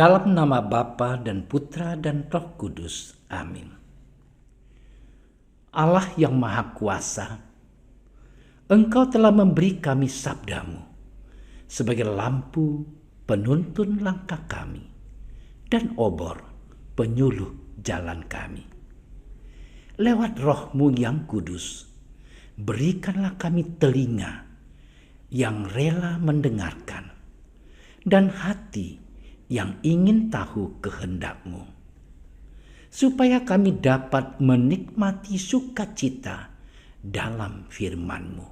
Dalam nama Bapa dan Putra dan Roh Kudus. Amin. Allah yang Maha Kuasa, Engkau telah memberi kami sabda-Mu sebagai lampu penuntun langkah kami dan obor penyuluh jalan kami. Lewat Roh-Mu yang kudus, berikanlah kami telinga yang rela mendengarkan dan hati yang ingin tahu kehendak-Mu, supaya kami dapat menikmati sukacita dalam firman-Mu.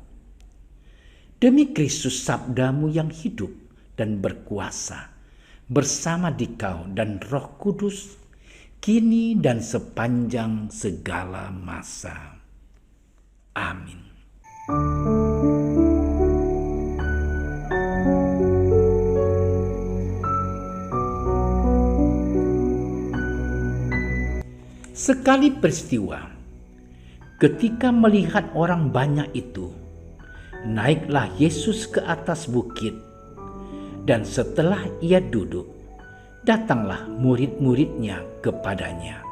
Demi Kristus sabda-Mu yang hidup dan berkuasa, bersama Dikau dan Roh Kudus, kini dan sepanjang segala masa. Amin. Sekali peristiwa, ketika melihat orang banyak itu, naiklah Yesus ke atas bukit, dan setelah ia duduk, datanglah murid-muridnya kepadanya.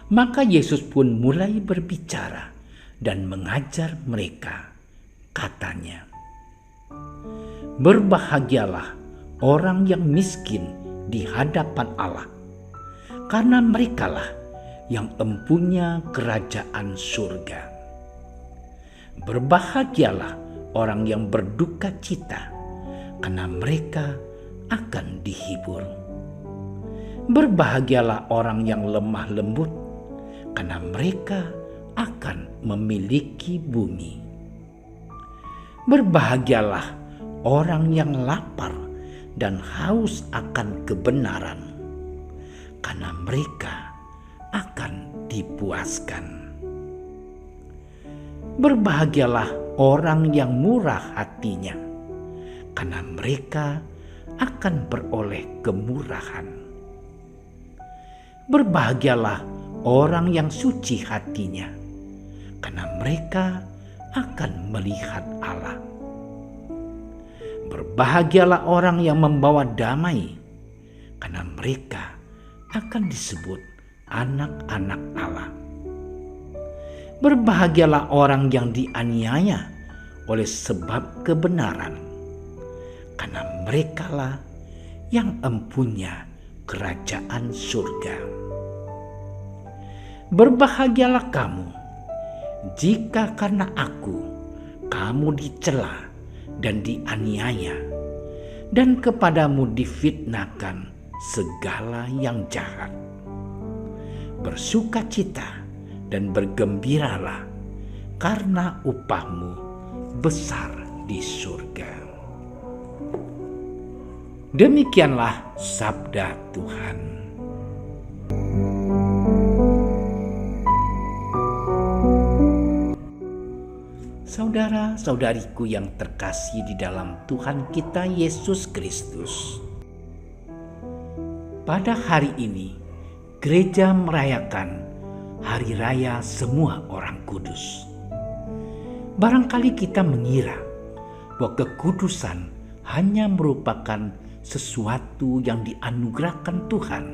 Maka Yesus pun mulai berbicara dan mengajar mereka, katanya, "Berbahagialah orang yang miskin di hadapan Allah, karena merekalah yang empunya kerajaan surga. Berbahagialah orang yang berduka cita, karena mereka akan dihibur. Berbahagialah orang yang lemah lembut, karena mereka akan memiliki bumi. Berbahagialah orang yang lapar dan haus akan kebenaran, karena mereka akan dipuaskan. Berbahagialah orang yang murah hatinya, karena mereka akan beroleh kemurahan. Berbahagialah orang yang suci hatinya, karena mereka akan melihat Allah. Berbahagialah orang yang membawa damai, karena mereka akan disebut anak-anak Allah. Berbahagialah orang yang dianiaya oleh sebab kebenaran, karena merekalah yang empunya kerajaan surga. Berbahagialah kamu jika karena aku kamu dicela dan dianiaya, dan kepadamu difitnahkan segala yang jahat. Bersukacita dan bergembiralah, karena upahmu besar di surga." Demikianlah sabda Tuhan. Saudara-saudariku yang terkasih di dalam Tuhan kita Yesus Kristus, pada hari ini gereja merayakan Hari Raya Semua Orang Kudus. Barangkali kita mengira bahwa kekudusan hanya merupakan sesuatu yang dianugerahkan Tuhan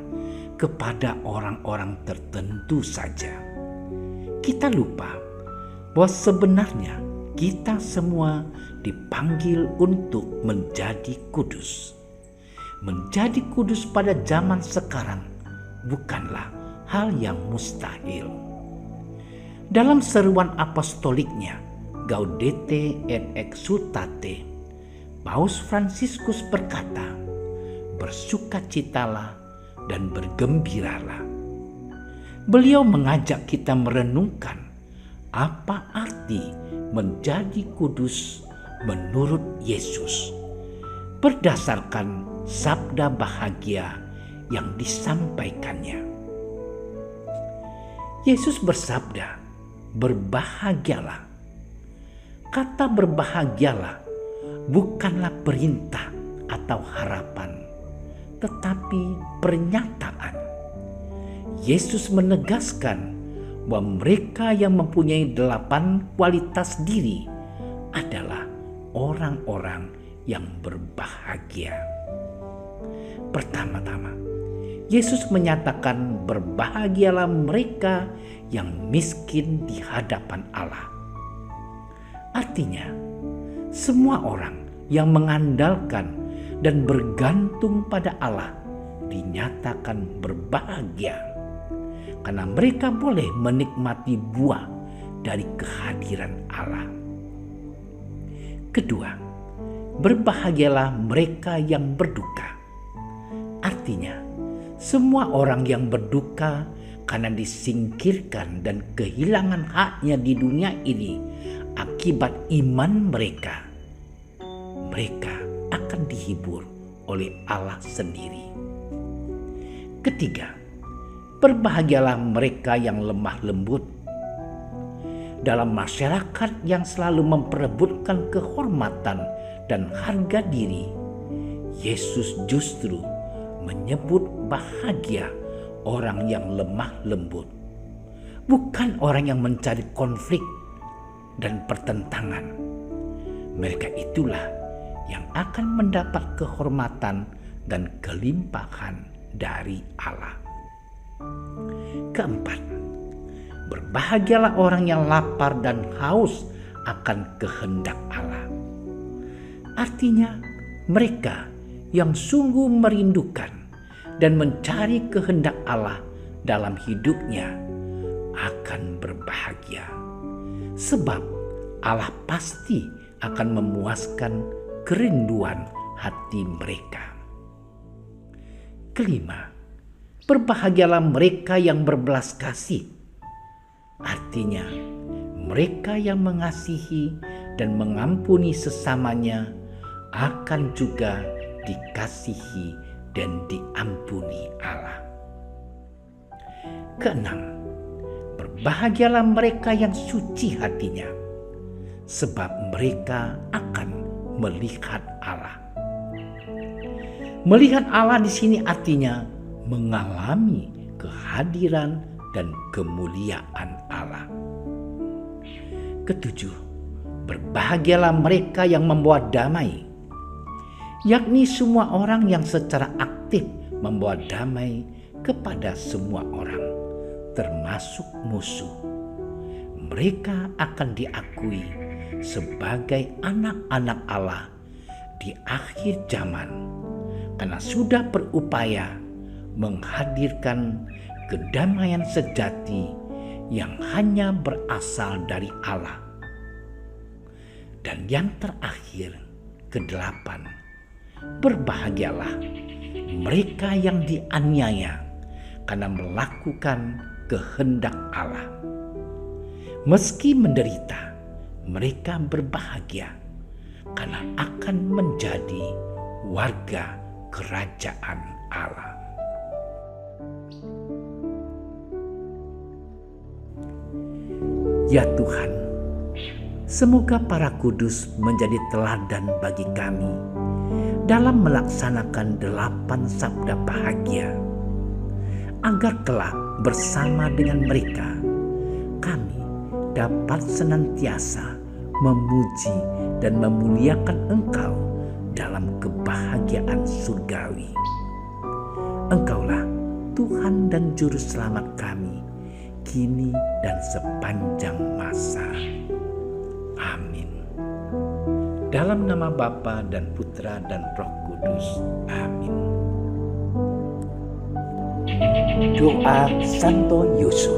kepada orang-orang tertentu saja. Kita lupa bahwa sebenarnya kita semua dipanggil untuk menjadi kudus. Menjadi kudus pada zaman sekarang bukanlah hal yang mustahil. Dalam seruan apostoliknya Gaudete et Exsultate, Paus Fransiskus berkata, "Bersukacitalah dan bergembiralah." Beliau mengajak kita merenungkan apa arti menjadi kudus menurut Yesus, berdasarkan sabda bahagia yang disampaikannya. Yesus bersabda, "Berbahagialah." Kata berbahagialah bukanlah perintah atau harapan, tetapi pernyataan. Yesus menegaskan bahwa mereka yang mempunyai 8 kualitas diri adalah orang-orang yang berbahagia. Pertama-tama, Yesus menyatakan berbahagialah mereka yang miskin di hadapan Allah. Artinya, semua orang yang mengandalkan dan bergantung pada Allah dinyatakan berbahagia karena mereka boleh menikmati buah dari kehadiran Allah. Kedua, berbahagialah mereka yang berduka. Artinya, semua orang yang berduka karena disingkirkan dan kehilangan haknya di dunia ini akibat iman mereka, mereka akan dihibur oleh Allah sendiri. Ketiga, berbahagialah mereka yang lemah lembut. Dalam masyarakat yang selalu memperebutkan kehormatan dan harga diri, Yesus justru menyebut bahagia orang yang lemah lembut, bukan orang yang mencari konflik dan pertentangan. Mereka itulah yang akan mendapat kehormatan dan kelimpahan dari Allah. Keempat, berbahagialah orang yang lapar dan haus akan kehendak Allah. Artinya, mereka yang sungguh merindukan dan mencari kehendak Allah dalam hidupnya akan berbahagia, sebab Allah pasti akan memuaskan kerinduan hati mereka. Kelima, berbahagialah mereka yang berbelas kasih. Artinya, mereka yang mengasihi dan mengampuni sesamanya akan juga dikasihi dan diampuni Allah. Keenam, berbahagialah mereka yang suci hatinya, sebab mereka akan melihat Allah. Melihat Allah di sini artinya mengalami kehadiran dan kemuliaan Allah. Ketujuh, berbahagialah mereka yang membawa damai, yakni semua orang yang secara aktif membawa damai kepada semua orang, termasuk musuh. Mereka akan diakui sebagai anak-anak Allah di akhir zaman karena sudah berupaya menghadirkan kedamaian sejati yang hanya berasal dari Allah. Dan yang terakhir, kedelapan, berbahagialah mereka yang dianiaya karena melakukan kehendak Allah. Meski menderita, mereka berbahagia karena akan menjadi warga kerajaan Allah. Ya Tuhan, semoga para kudus menjadi teladan bagi kami dalam melaksanakan 8 sabda bahagia, agar kelak bersama dengan mereka kami dapat senantiasa memuji dan memuliakan Engkau dalam kebahagiaan surgawi. Engkaulah Tuhan dan Juru Selamat kami, kini dan sepanjang masa. Amin. Dalam nama Bapa dan Putra dan Roh Kudus. Amin. Doa Santo Yusuf.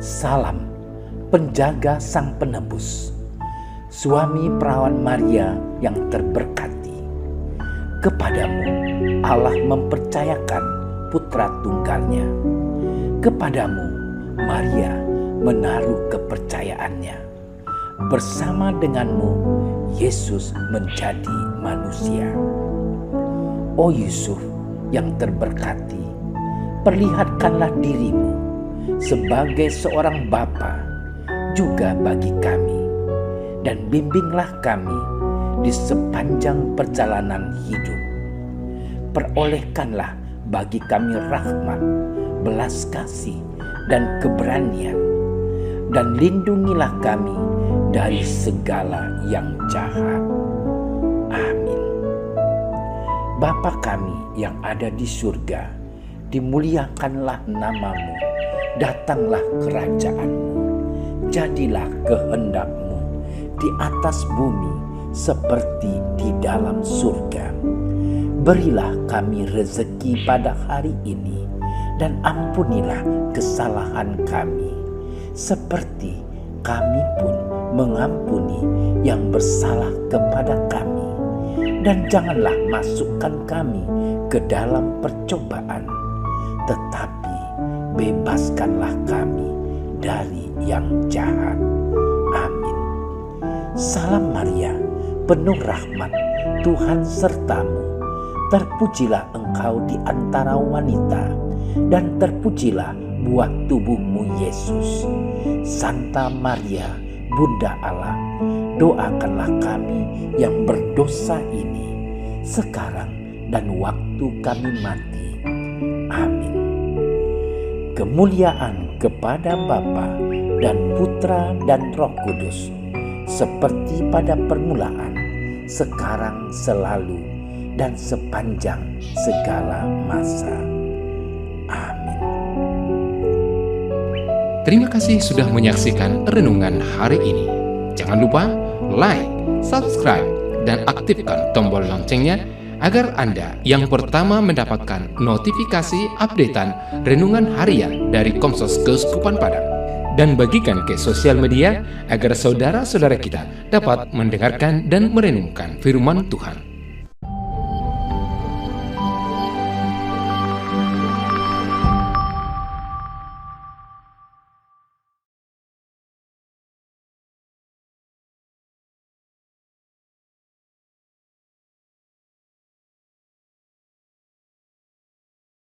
Salam penjaga Sang Penebus, suami perawan Maria yang terberkati. Kepadamu Allah mempercayakan putra tunggalnya. Kepadamu Maria menaruh kepercayaannya. Bersama denganmu Yesus menjadi manusia. O Yusuf yang terberkati, perlihatkanlah dirimu sebagai seorang bapa juga bagi kami, dan bimbinglah kami di sepanjang perjalanan hidup. Perolehkanlah bagi kami rahmat, belas kasih, dan keberanian, dan lindungilah kami dari segala yang jahat. Amin. Bapa kami yang ada di surga, dimuliakanlah namamu, datanglah kerajaan-mu, jadilah kehendak-mu di atas bumi seperti di dalam surga. Berilah kami rezeki pada hari ini, dan ampunilah kesalahan kami, seperti kami pun mengampuni yang bersalah kepada kami. Dan janganlah masukkan kami ke dalam percobaan, tetapi bebaskanlah kami dari yang jahat. Amin. Salam Maria, penuh rahmat, Tuhan sertamu. Terpujilah engkau di antara wanita, dan terpujilah buah tubuhmu Yesus. Santa Maria, Bunda Allah, doakanlah kami yang berdosa ini, sekarang dan waktu kami mati. Amin. Kemuliaan kepada Bapa dan Putra dan Roh Kudus, seperti pada permulaan, sekarang, selalu, dan sepanjang segala masa. Amin. Terima kasih sudah menyaksikan renungan hari ini. Jangan lupa like, subscribe, dan aktifkan tombol loncengnya agar Anda yang pertama mendapatkan notifikasi updatean renungan harian dari Komsos Keuskupan Padang. Dan bagikan ke sosial media agar saudara-saudara kita dapat mendengarkan dan merenungkan firman Tuhan.